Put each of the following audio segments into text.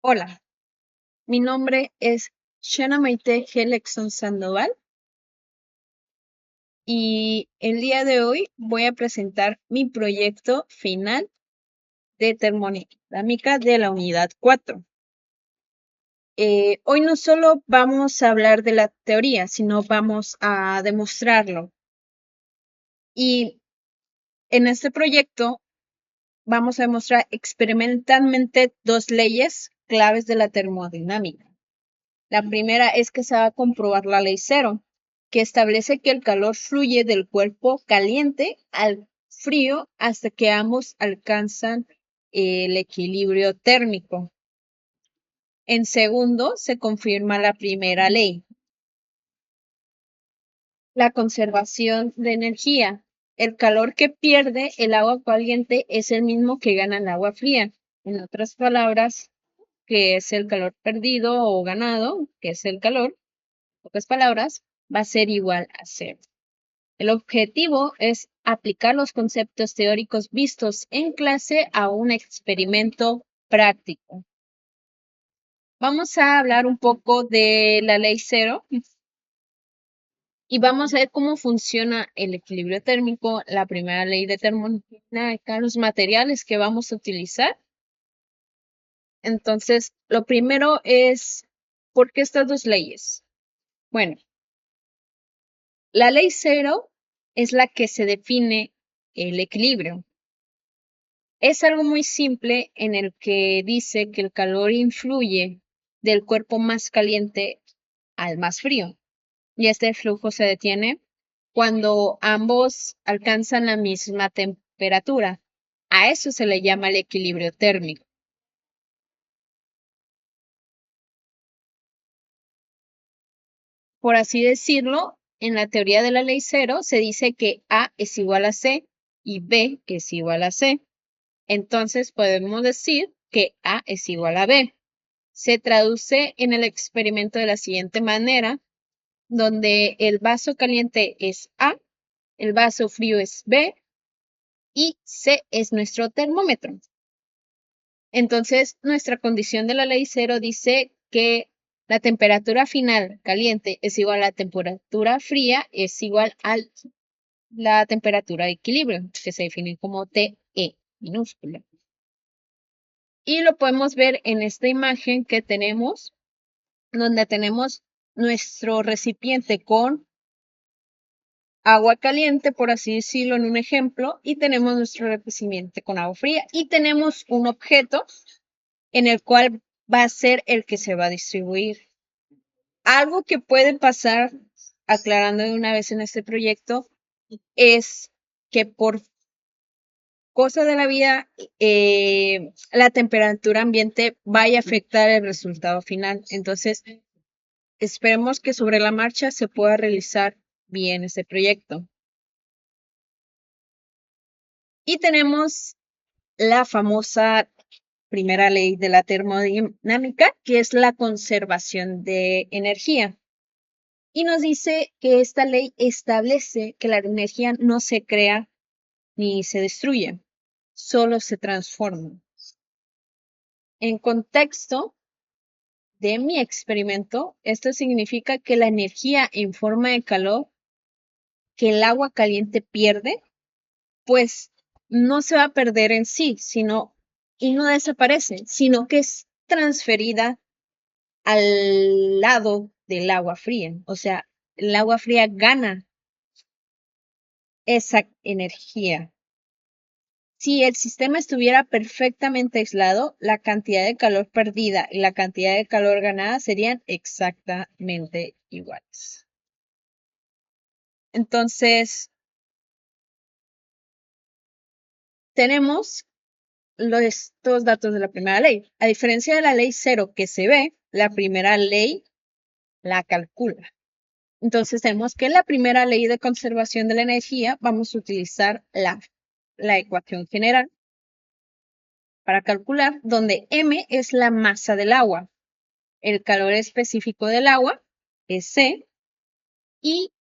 Hola, mi nombre es Shana Maite Helexon Sandoval y el día de hoy voy a presentar mi proyecto final de termodinámica de la unidad 4. Hoy no solo vamos a hablar de la teoría, sino vamos a demostrarlo. Y en este proyecto vamos a demostrar experimentalmente dos leyes claves de la termodinámica. La primera es que se va a comprobar la ley cero, que establece que el calor fluye del cuerpo caliente al frío hasta que ambos alcanzan el equilibrio térmico. En segundo, se confirma la primera ley, la conservación de energía. El calor que pierde el agua caliente es el mismo que gana el agua fría. En otras palabras, que es el calor perdido o ganado, que es el calor, pocas palabras, va a ser igual a cero. El objetivo es aplicar los conceptos teóricos vistos en clase a un experimento práctico. Vamos a hablar un poco de la ley cero y vamos a ver cómo funciona el equilibrio térmico, la primera ley de termodinámica, los materiales que vamos a utilizar. Entonces, lo primero es, ¿por qué estas dos leyes? Bueno, la ley cero es la que se define el equilibrio. Es algo muy simple en el que dice que el calor influye del cuerpo más caliente al más frío. Y este flujo se detiene cuando ambos alcanzan la misma temperatura. A eso se le llama el equilibrio térmico. Por así decirlo, en la teoría de la ley cero se dice que A es igual a C y B es igual a C. Entonces podemos decir que A es igual a B. Se traduce en el experimento de la siguiente manera, donde el vaso caliente es A, el vaso frío es B y C es nuestro termómetro. Entonces, nuestra condición de la ley cero dice que la temperatura final caliente es igual a la temperatura fría, es igual a la temperatura de equilibrio, que se define como TE minúscula. Y lo podemos ver en esta imagen que tenemos, donde tenemos nuestro recipiente con agua caliente, por así decirlo, en un ejemplo, y tenemos nuestro recipiente con agua fría y tenemos un objeto en el cual va a ser el que se va a distribuir. Algo que puede pasar, aclarando de una vez en este proyecto, es que por cosa de la vida, la temperatura ambiente vaya a afectar el resultado final. Entonces, esperemos que sobre la marcha se pueda realizar bien este proyecto. Y tenemos la famosa primera ley de la termodinámica, que es la conservación de energía. Y nos dice que esta ley establece que la energía no se crea ni se destruye, solo se transforma. En contexto de mi experimento, esto significa que la energía en forma de calor que el agua caliente pierde, pues no se va a perder en sí, y no desaparece, sino que es transferida al lado del agua fría. O sea, el agua fría gana esa energía. Si el sistema estuviera perfectamente aislado, la cantidad de calor perdida y la cantidad de calor ganada serían exactamente iguales. Entonces, tenemos estos datos de la primera ley. A diferencia de la ley cero que se ve, la primera ley la calcula. Entonces tenemos que en la primera ley de conservación de la energía vamos a utilizar la ecuación general para calcular, donde M es la masa del agua, el calor específico del agua es C y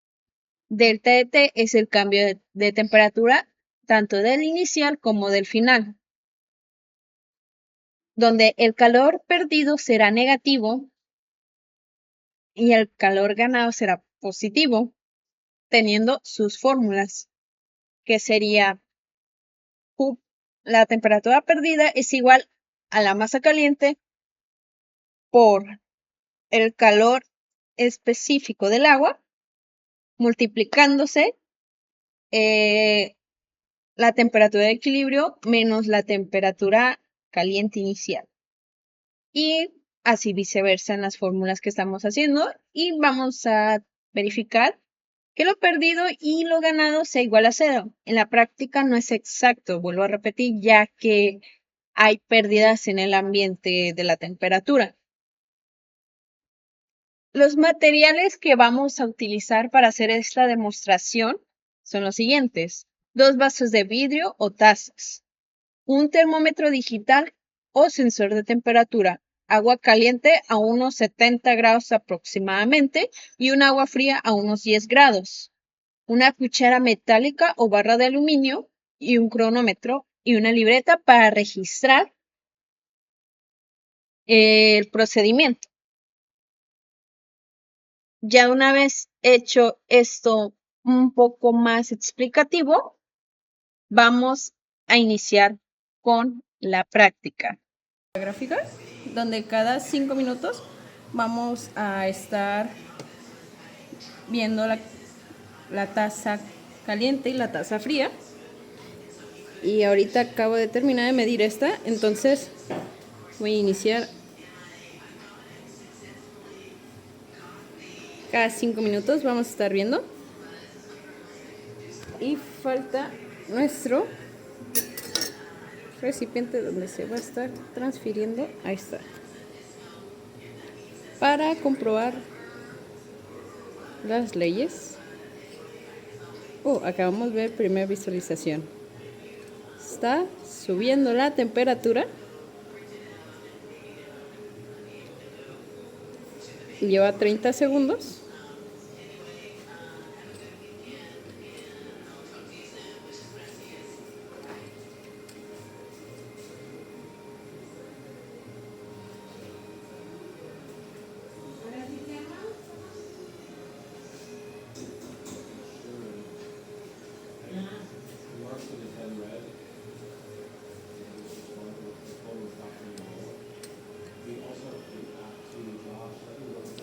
delta de T es el cambio de temperatura tanto del inicial como del final. donde el calor perdido será negativo y el calor ganado será positivo, teniendo sus fórmulas, que sería la temperatura perdida es igual a la masa caliente por el calor específico del agua, multiplicándose la temperatura de equilibrio menos la temperatura caliente inicial. Y así viceversa en las fórmulas que estamos haciendo. Y vamos a verificar que lo perdido y lo ganado sea igual a 0. En la práctica no es exacto, vuelvo a repetir, ya que hay pérdidas en el ambiente de la temperatura. Los materiales que vamos a utilizar para hacer esta demostración son los siguientes: 2 vasos de vidrio o tazas, un termómetro digital o sensor de temperatura, agua caliente a unos 70 grados aproximadamente y un agua fría a unos 10 grados, una cuchara metálica o barra de aluminio y un cronómetro y una libreta para registrar el procedimiento. Ya una vez hecho esto un poco más explicativo, vamos a iniciar con la práctica. Gráfica, donde cada 5 minutos vamos a estar viendo la taza caliente y la taza fría. Y ahorita acabo de terminar de medir esta, entonces voy a iniciar cada 5 minutos, vamos a estar viendo. Y falta nuestro recipiente donde se va a estar transfiriendo. Ahí está. Para comprobar las leyes. Acabamos de ver primera visualización. Está subiendo la temperatura. Lleva 30 segundos.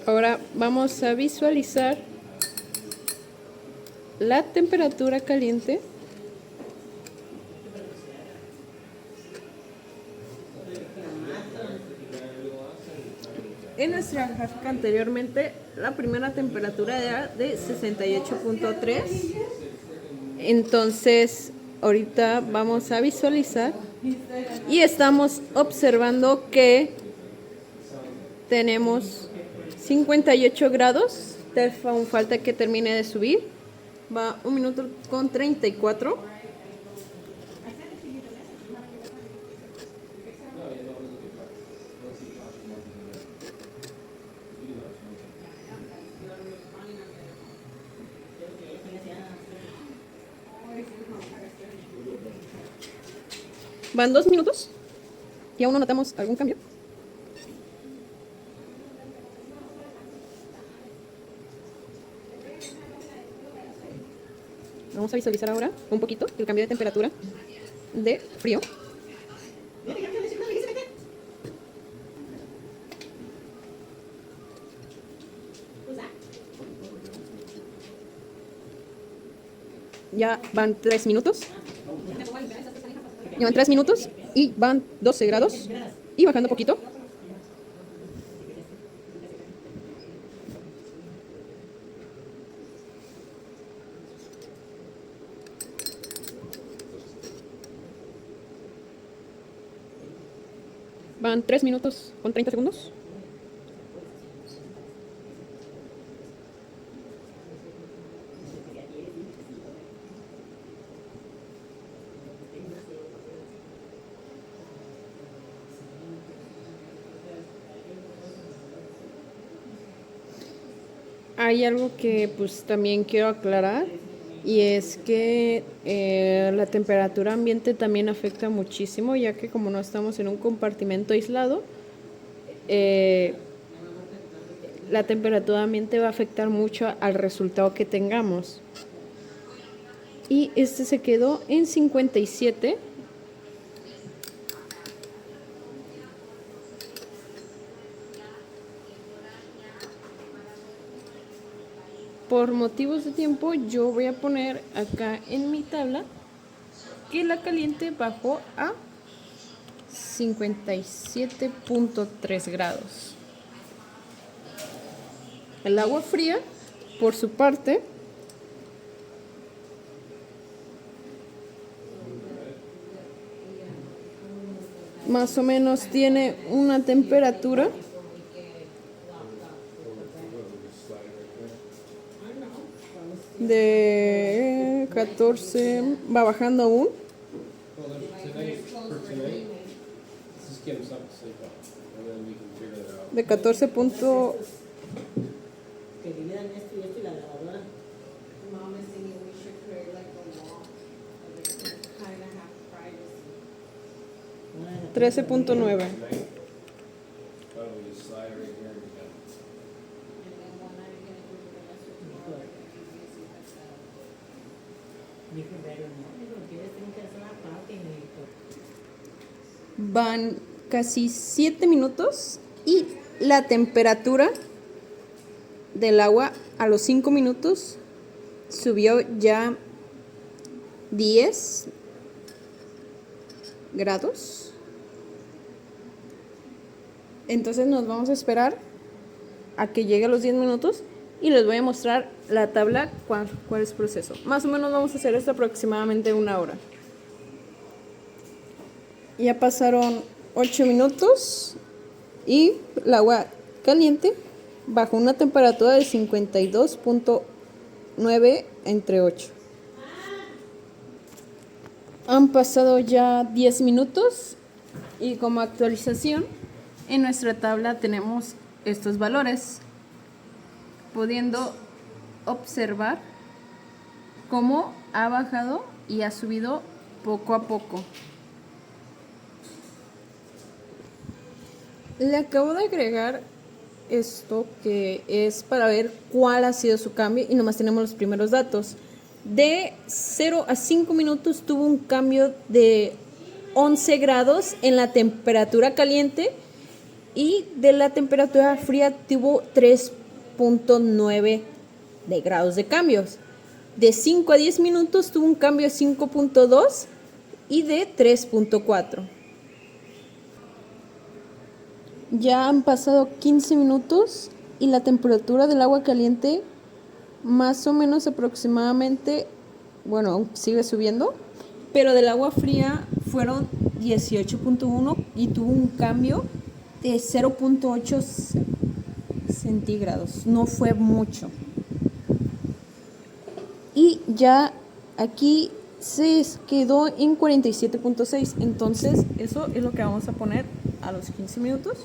Ahora vamos a visualizar la temperatura caliente. En nuestra gráfica anteriormente, la primera temperatura era de 68.3. Entonces, ahorita vamos a visualizar y estamos observando que tenemos 58 grados. Aún falta que termine de subir. Va 1 minuto con 34. Van 2 minutos y aún no notamos algún cambio. Vamos a visualizar ahora un poquito el cambio de temperatura de frío. Ya van 3 minutos. Llevan 3 minutos y van 12 grados y bajando poquito. Van 3 minutos con 30 segundos. Hay algo que pues también quiero aclarar, y es que la temperatura ambiente también afecta muchísimo, ya que como no estamos en un compartimento aislado, la temperatura ambiente va a afectar mucho al resultado que tengamos. Y este se quedó en 57. Por motivos de tiempo, yo voy a poner acá en mi tabla que la caliente bajó a 57.3 grados. El agua fría, por su parte, más o menos tiene una temperatura de 14, va bajando aún, de 14. Que dividan esto y la lavadora. 13.9. Van casi 7 minutos y la temperatura del agua a los 5 minutos subió ya 10 grados. Entonces nos vamos a esperar a que llegue a los 10 minutos y les voy a mostrar la tabla cuál es el proceso. Más o menos vamos a hacer esto aproximadamente 1 hora. Ya pasaron 8 minutos y el agua caliente bajo una temperatura de 52.9 entre 8. Han pasado ya 10 minutos y como actualización en nuestra tabla tenemos estos valores, pudiendo observar cómo ha bajado y ha subido poco a poco. Le acabo de agregar esto que es para ver cuál ha sido su cambio y nomás tenemos los primeros datos. De 0 a 5 minutos tuvo un cambio de 11 grados en la temperatura caliente y de la temperatura fría tuvo 3.9 de grados de cambios. De 5 a 10 minutos tuvo un cambio de 5.2 y de 3.4. Ya han pasado 15 minutos y la temperatura del agua caliente más o menos aproximadamente, bueno, sigue subiendo, pero del agua fría fueron 18.1 y tuvo un cambio de 0.8 centígrados, no fue mucho. Y ya aquí se quedó en 47.6, entonces eso es lo que vamos a poner a los 15 minutos.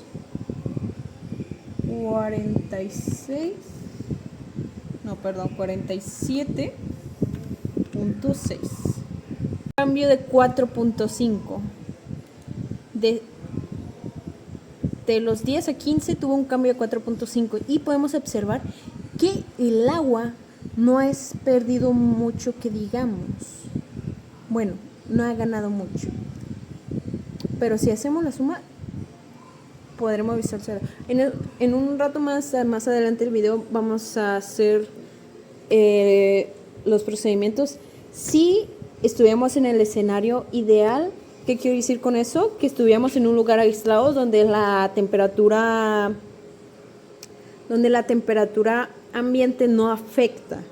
47.6. Cambio de 4.5. De los 10 a 15 tuvo un cambio de 4.5 y podemos observar que el agua no ha perdido mucho que digamos. Bueno, no ha ganado mucho. Pero si hacemos la suma, podremos visualizar. En un rato más adelante del video vamos a hacer los procedimientos. Si estuviéramos en el escenario ideal, ¿qué quiero decir con eso? Que estuviéramos en un lugar aislado donde la temperatura ambiente no afecta.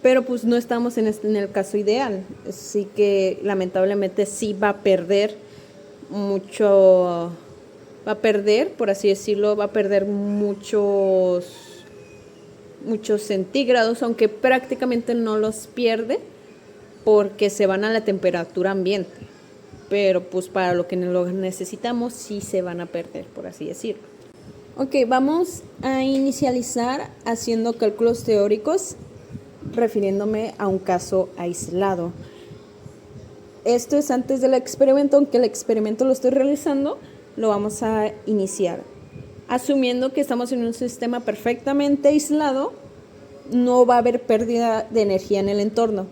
Pero pues no estamos en el caso ideal, así que lamentablemente sí va a perder mucho, por así decirlo, va a perder muchos centígrados, aunque prácticamente no los pierde porque se van a la temperatura ambiente, pero pues para lo que lo necesitamos sí se van a perder, por así decirlo. Ok, vamos a inicializar haciendo cálculos teóricos. refiriéndome a un caso aislado. Esto es antes del experimento, aunque el experimento lo estoy realizando, lo vamos a iniciar. Asumiendo que estamos en un sistema perfectamente aislado, no va a haber pérdida de energía en el entorno,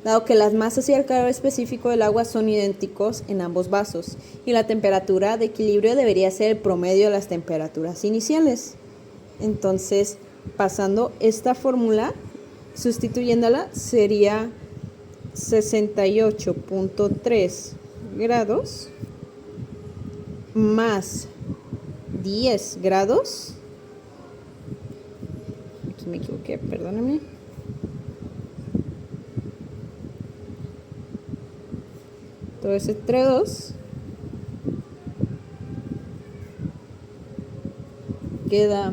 dado que las masas y el calor específico del agua son idénticos en ambos vasos, y la temperatura de equilibrio debería ser el promedio de las temperaturas iniciales. Entonces, pasando esta fórmula, sustituyéndola, sería 68.3 grados más 10 grados. Aquí me equivoqué, perdóname. Todo ese entre 2 queda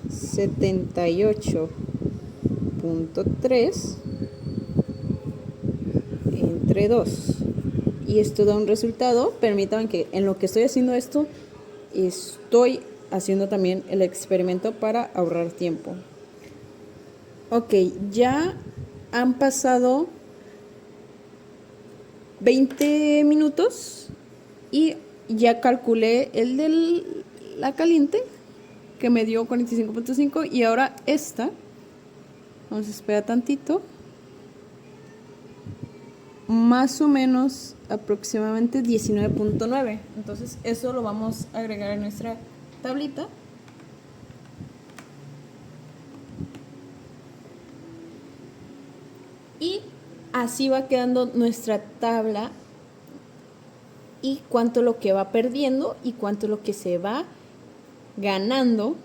78.3 entre 2. Y esto da un resultado. Permítanme que en lo que estoy haciendo esto, estoy haciendo también el experimento para ahorrar tiempo. Ok, ya han pasado 20 minutos y ya calculé el de la caliente, que me dio 45.5, y ahora esta, vamos a esperar tantito, más o menos aproximadamente 19.9. Entonces eso lo vamos a agregar a nuestra tablita. Y así va quedando nuestra tabla, y cuánto lo que va perdiendo y cuánto lo que se va ganando,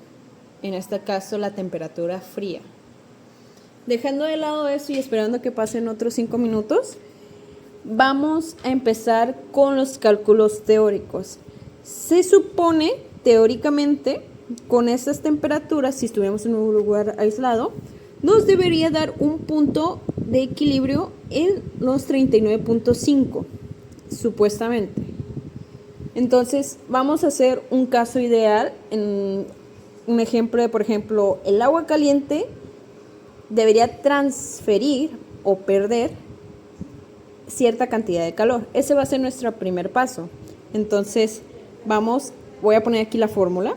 en este caso la temperatura fría. Dejando de lado eso y esperando que pasen otros 5 minutos, vamos a empezar con los cálculos teóricos. Se supone, teóricamente, con estas temperaturas, si estuviéramos en un lugar aislado, nos debería dar un punto de equilibrio en los 39.5, supuestamente. Entonces, vamos a hacer un caso ideal, en un ejemplo de, por ejemplo, el agua caliente debería transferir o perder cierta cantidad de calor. Ese va a ser nuestro primer paso. Entonces, voy a poner aquí la fórmula.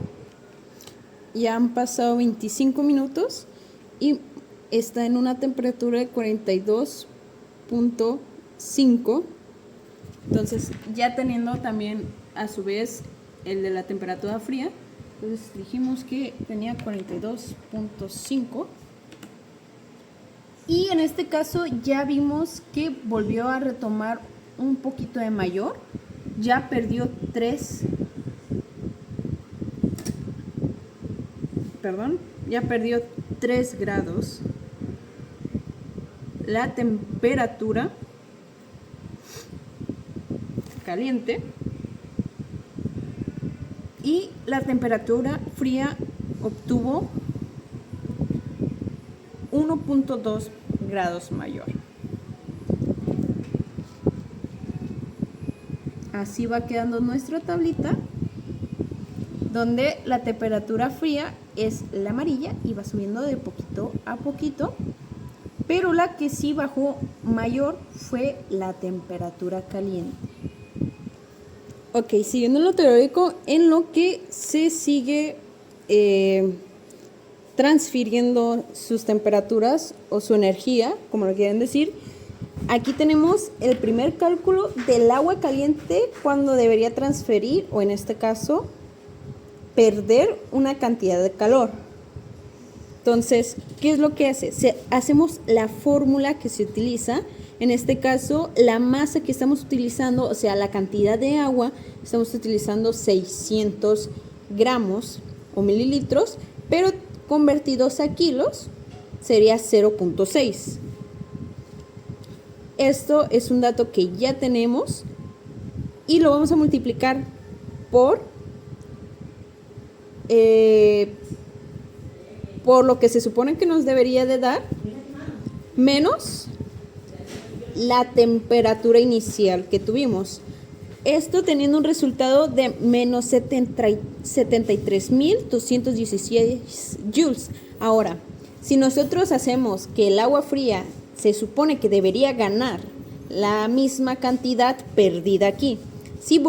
Ya han pasado 25 minutos y está en una temperatura de 42.5. Entonces, ya teniendo también a su vez el de la temperatura fría, entonces dijimos que tenía 42.5. Y en este caso ya vimos que volvió a retomar un poquito de mayor. Ya perdió 3 grados la temperatura caliente, y la temperatura fría obtuvo 1.2 grados mayor. Así va quedando nuestra tablita, donde la temperatura fría es la amarilla y va subiendo de poquito a poquito, pero la que sí bajó mayor fue la temperatura caliente. Ok, siguiendo lo teórico, en lo que se sigue transfiriendo sus temperaturas o su energía, como lo quieren decir, aquí tenemos el primer cálculo del agua caliente cuando debería transferir, o en este caso, perder una cantidad de calor. Entonces, ¿qué es lo que hace? Hacemos la fórmula que se utiliza. En este caso, la masa que estamos utilizando, o sea, la cantidad de agua, estamos utilizando 600 gramos o mililitros, pero convertidos a kilos sería 0.6. Esto es un dato que ya tenemos y lo vamos a multiplicar por lo que se supone que nos debería de dar, menos la temperatura inicial que tuvimos. Esto teniendo un resultado de menos 73.216 joules. Ahora, Si nosotros hacemos que el agua fría se supone que debería ganar la misma cantidad perdida aquí. Si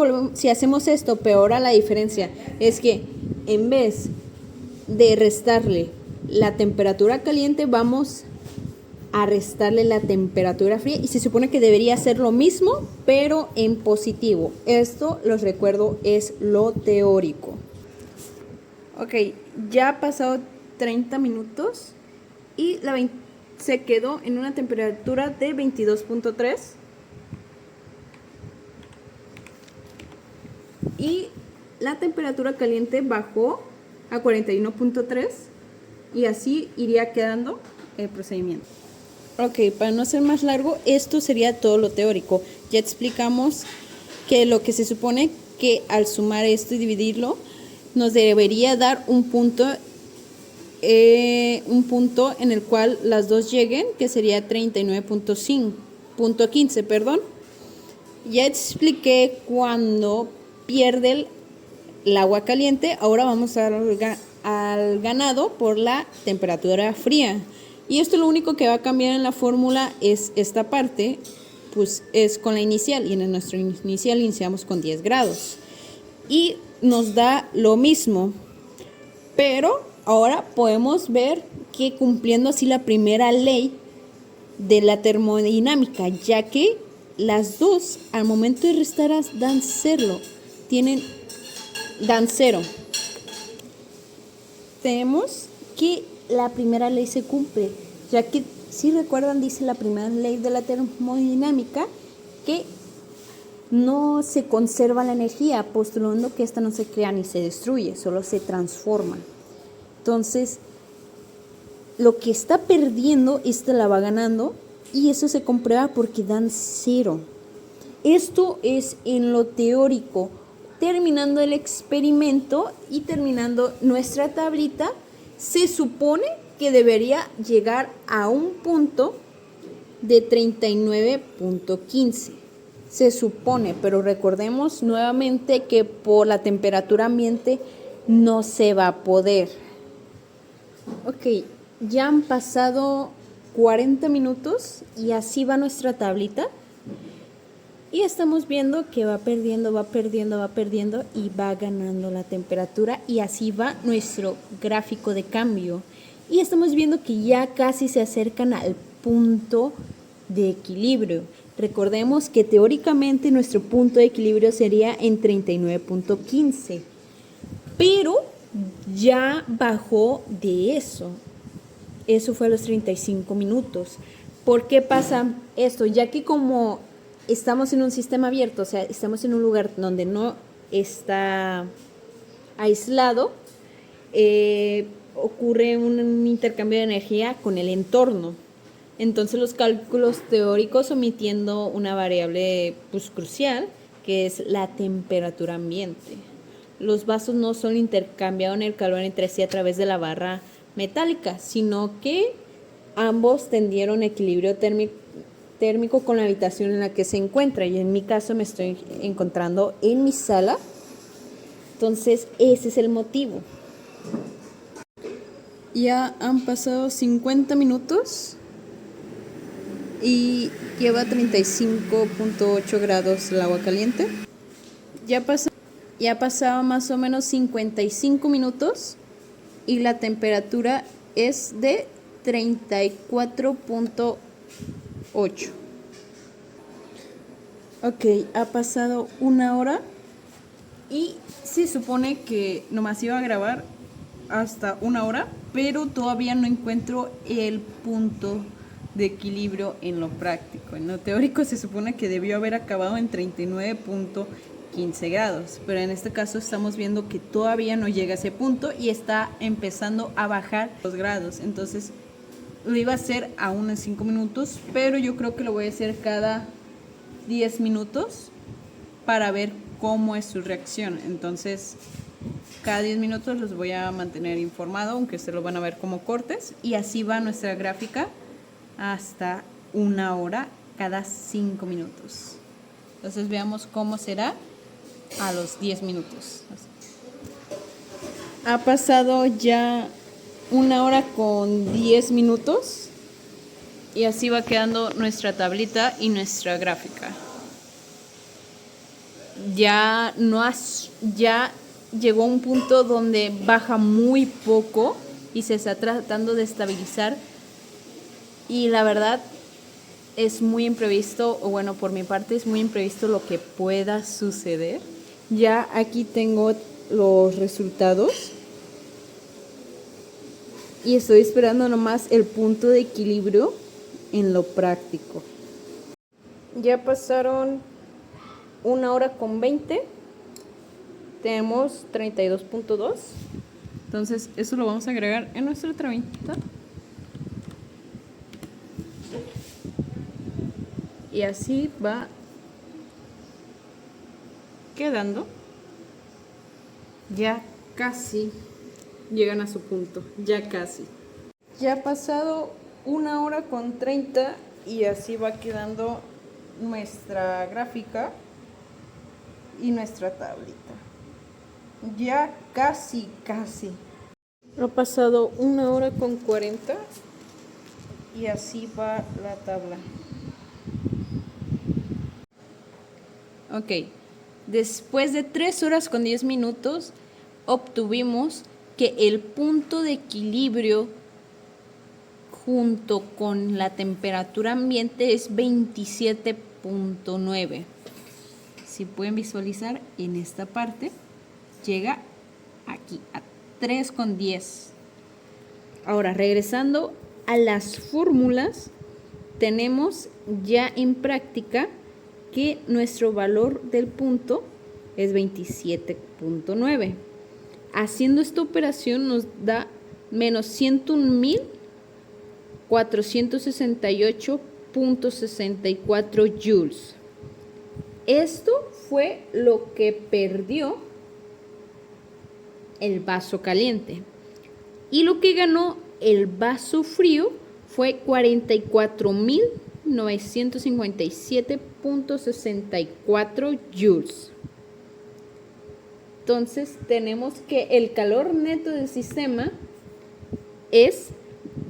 hacemos esto, peora la diferencia. Es que en vez de restarle la temperatura caliente, vamos a restarle la temperatura fría y se supone que debería ser lo mismo, pero en positivo. Esto, los recuerdo, es lo teórico. Ok, ya ha pasado 30 minutos y se quedó en una temperatura de 22.3 y la temperatura caliente bajó a 41.3 y así iría quedando el procedimiento. Ok, para no ser más largo, esto sería todo lo teórico. Ya explicamos que lo que se supone que al sumar esto y dividirlo nos debería dar un punto en el cual las dos lleguen, que sería 39.15, perdón. Ya expliqué cuando pierde el agua caliente. Ahora vamos a dar al ganado por la temperatura fría. Y esto lo único que va a cambiar en la fórmula es esta parte, pues es con la inicial. Y en nuestro inicial iniciamos con 10 grados. Y nos da lo mismo. Pero ahora podemos ver que cumpliendo así la primera ley de la termodinámica, ya que las dos al momento de restar dan cero. Dan cero. Tenemos que la primera ley se cumple, ya que si recuerdan dice la primera ley de la termodinámica que no se conserva la energía, postulando que esta no se crea ni se destruye, solo se transforma. Entonces, lo que está perdiendo, esta la va ganando y eso se comprueba porque dan cero. Esto es en lo teórico. Terminando el experimento y terminando nuestra tablita, se supone que debería llegar a un punto de 39.15. Se supone, pero recordemos nuevamente que por la temperatura ambiente no se va a poder. Ok, ya han pasado 40 minutos y así va nuestra tablita. Y estamos viendo que va perdiendo y va ganando la temperatura y así va nuestro gráfico de cambio. Y estamos viendo que ya casi se acercan al punto de equilibrio. Recordemos que teóricamente nuestro punto de equilibrio sería en 39.15, pero ya bajó de eso. Eso fue a los 35 minutos. ¿Por qué pasa esto? Ya que como estamos en un sistema abierto, o sea, estamos en un lugar donde no está aislado, ocurre un intercambio de energía con el entorno. Entonces los cálculos teóricos omitiendo una variable pues, crucial, que es la temperatura ambiente. Los vasos no solo intercambiaron el calor entre sí a través de la barra metálica, sino que ambos tendieron equilibrio térmico con la habitación en la que se encuentra. Y en mi caso me estoy encontrando en mi sala. Entonces ese es el motivo. Ya han pasado 50 minutos y lleva 35.8 grados el agua caliente. Ya ha pasado más o menos 55 minutos y la temperatura es de 34.8. Ok, ha pasado una hora y se supone que nomás iba a grabar hasta una hora, pero todavía no encuentro el punto de equilibrio en lo práctico. En lo teórico se supone que debió haber acabado en 39.15 grados, pero en este caso estamos viendo que todavía no llega a ese punto y está empezando a bajar los grados. Entonces lo iba a hacer aún en 5 minutos, pero yo creo que lo voy a hacer cada 10 minutos para ver cómo es su reacción. Entonces cada 10 minutos los voy a mantener informado, aunque ustedes lo van a ver como cortes, y así va nuestra gráfica hasta una hora cada 5 minutos. Entonces veamos cómo será a los 10 minutos. Ha pasado ya 1 hora con 10 minutos. Y así va quedando nuestra tablita y nuestra gráfica. Ya llegó a un punto donde baja muy poco y se está tratando de estabilizar. Y la verdad es muy imprevisto, o bueno, por mi parte es muy imprevisto lo que pueda suceder. Ya aquí tengo los resultados. Y estoy esperando nomás el punto de equilibrio en lo práctico. Ya pasaron 1 hora con 20. Tenemos 32.2. Entonces eso lo vamos a agregar en nuestra tramita. Y así va quedando. Ya casi llegan a su punto. Ya casi. Ya ha pasado 1 hora con 30 y así va quedando nuestra gráfica y nuestra tablita. Ya casi. Ha pasado 1 hora con 40 y así va la tabla. Ok, después de 3 horas con 10 minutos obtuvimos que el punto de equilibrio junto con la temperatura ambiente es 27.9. Si pueden visualizar en esta parte, llega aquí a 3,10. Ahora, regresando a las fórmulas, tenemos ya en práctica que nuestro valor del punto es 27.9. Haciendo esta operación nos da menos 101.468.64 joules. Esto fue lo que perdió el vaso caliente. Y lo que ganó el vaso frío fue 44.957.64 joules. Entonces tenemos que el calor neto del sistema es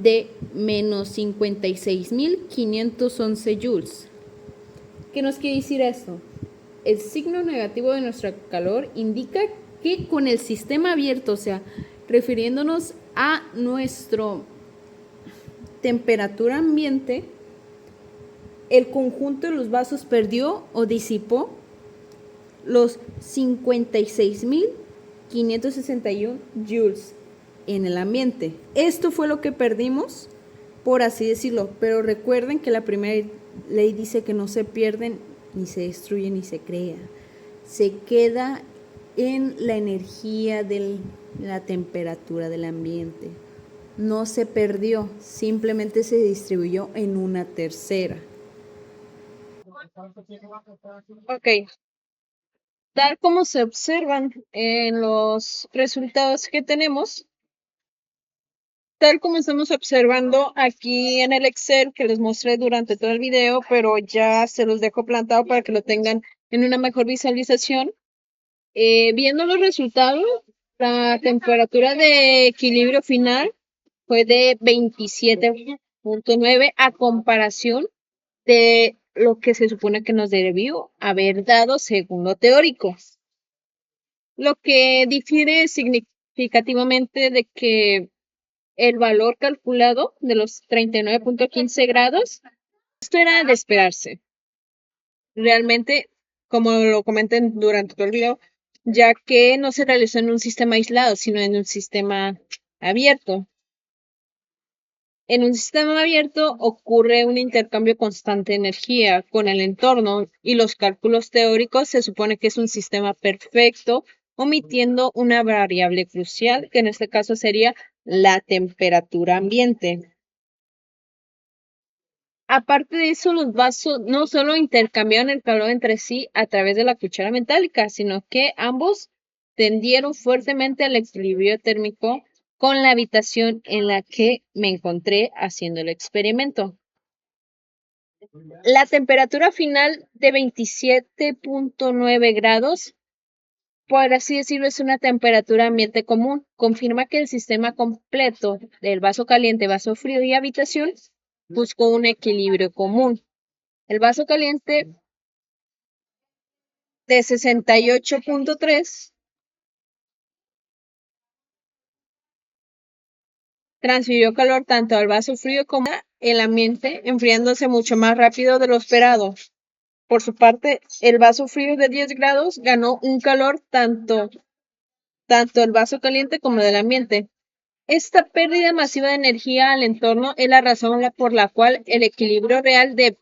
de menos 56.511 joules. ¿Qué nos quiere decir esto? El signo negativo de nuestro calor indica que con el sistema abierto, o sea, refiriéndonos a nuestra temperatura ambiente, el conjunto de los vasos perdió o disipó los 56.561 joules en el ambiente. Esto fue lo que perdimos, por así decirlo, pero recuerden que la primera ley dice que no se pierden, ni se destruye, ni se crea. Se queda en la energía de la temperatura del ambiente. No se perdió, simplemente se distribuyó en una tercera. Ok. Tal como se observan en los resultados que tenemos, tal como estamos observando aquí en el Excel que les mostré durante todo el video, pero ya se los dejo plantado para que lo tengan en una mejor visualización. Viendo los resultados, la temperatura de equilibrio final fue de 27.9 a comparación de lo que se supone que nos debió haber dado según lo teórico. Lo que difiere significativamente de que el valor calculado de los 39.15 grados, esto era de esperarse. Realmente, como lo comenté durante todo el video, ya que no se realizó en un sistema aislado, sino en un sistema abierto. En un sistema abierto ocurre un intercambio constante de energía con el entorno y los cálculos teóricos se supone que es un sistema perfecto, omitiendo una variable crucial, que en este caso sería la temperatura ambiente. Aparte de eso, los vasos no solo intercambiaron el calor entre sí a través de la cuchara metálica, sino que ambos tendieron fuertemente al equilibrio térmico con la habitación en la que me encontré haciendo el experimento. La temperatura final de 27.9 grados por así decirlo, es una temperatura ambiente común. Confirma que el sistema completo del vaso caliente, vaso frío y habitación buscó un equilibrio común. El vaso caliente de 68.3 transfirió calor tanto al vaso frío como el ambiente, enfriándose mucho más rápido de lo esperado. Por su parte, el vaso frío de 10 grados ganó un calor tanto el vaso caliente como del ambiente. Esta pérdida masiva de energía al entorno es la razón por la cual el equilibrio real de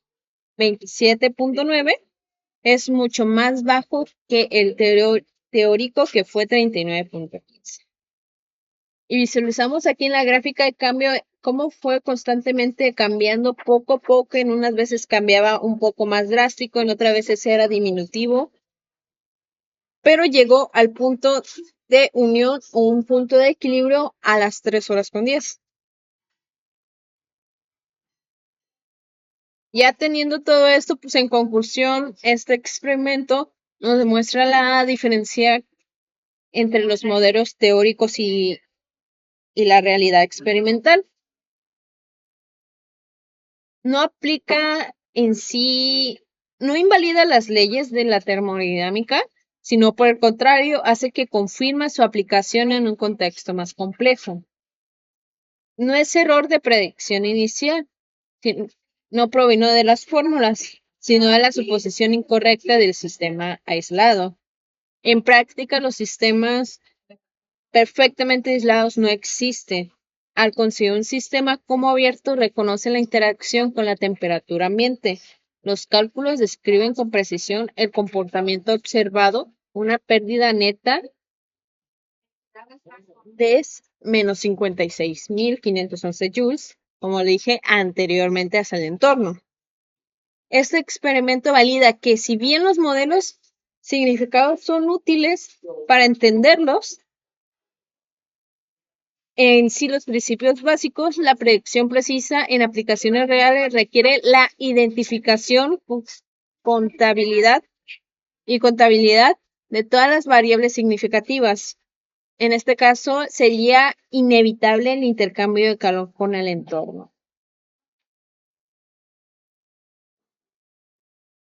27.9 es mucho más bajo que el teórico, que fue 39.15. Y visualizamos aquí en la gráfica de cambio cómo fue constantemente cambiando poco a poco. En unas veces cambiaba un poco más drástico, en otras veces era diminutivo, pero llegó al punto de unión o un punto de equilibrio a las 3:10. Ya teniendo todo esto, pues en conclusión, este experimento nos demuestra la diferencia entre los modelos teóricos y la realidad experimental. No aplica en sí, no invalida las leyes de la termodinámica, sino por el contrario, hace que confirme su aplicación en un contexto más complejo. No es error de predicción inicial, no provino de las fórmulas, sino de la suposición incorrecta del sistema aislado. En práctica, los sistemas perfectamente aislados no existen. Al concebir un sistema como abierto, reconoce la interacción con la temperatura ambiente. Los cálculos describen con precisión el comportamiento observado, una pérdida neta de menos 56.511 joules, como le dije anteriormente, hacia el entorno. Este experimento valida que si bien los modelos significados son útiles para entenderlos, en sí los principios básicos, la predicción precisa en aplicaciones reales requiere la identificación, contabilidad de todas las variables significativas. En este caso, sería inevitable el intercambio de calor con el entorno.